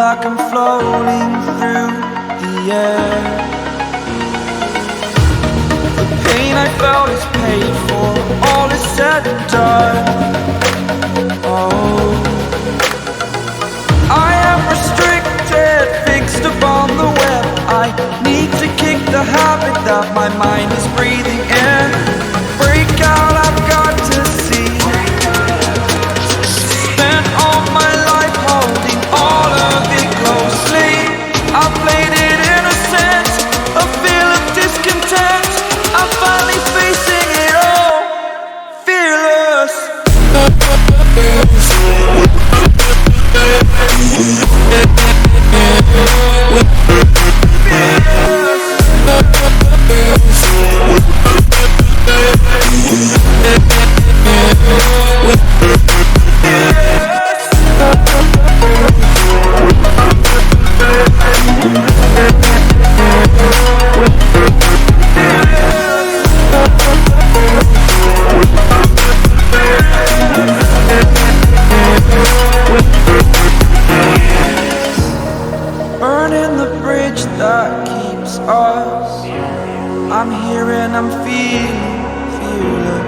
like I'm floating through the air. The pain I felt is paid for, all is said and done. Oh, I am restricted, fixed upon the web. I need to kick the habit that my mind is breathing in. Break out, I've got to see. Spent all my life holding all of it closely. I played it innocent, a feel of discontent. I'm finally facing it all, fearless. Burning the bridge that keeps us. I'm here and I'm feeling fearless.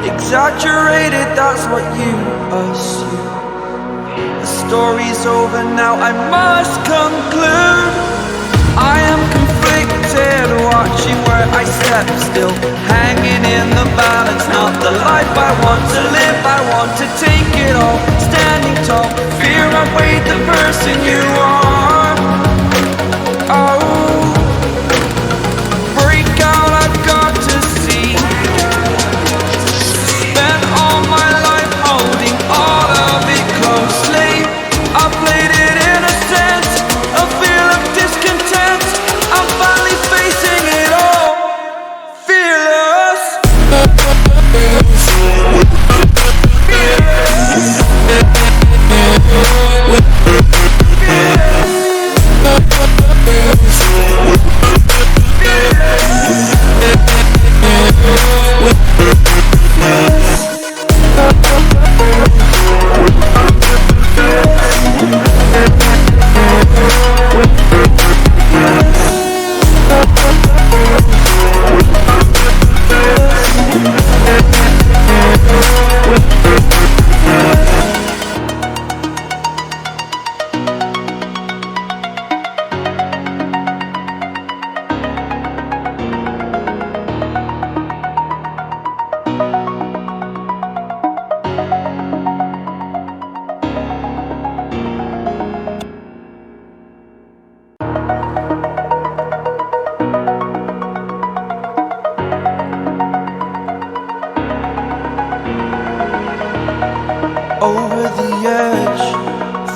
Exaggerated, that's what you assume. The story's over now, I must conclude. I am conflicted, watching where I step still, hanging in the balance. Not the life I want to live, I want to take it all. Standing tall, fear I weighed the person you are. Oh, break out, I've got to see. Spent all my life holding all of it closely. I played it innocent, a feel of discontent. I'm finally facing it all, fearless. Over the edge,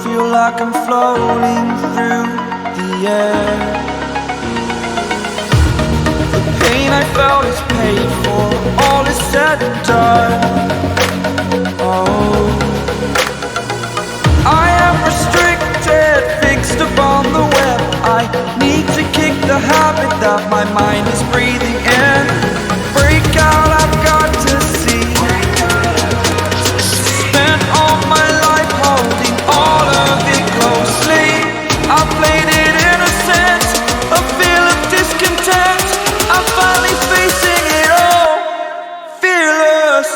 feel like I'm floating through the air. The pain I felt is paid for, all is said and done. Oh, I am restricted, fixed upon the web. I need to kick the habit that my mind is breathing in. Break out, I've got to see. Spent all my life holding all of it closely. I played it innocent, a feel of discontent. I'm finally facing it all, fearless.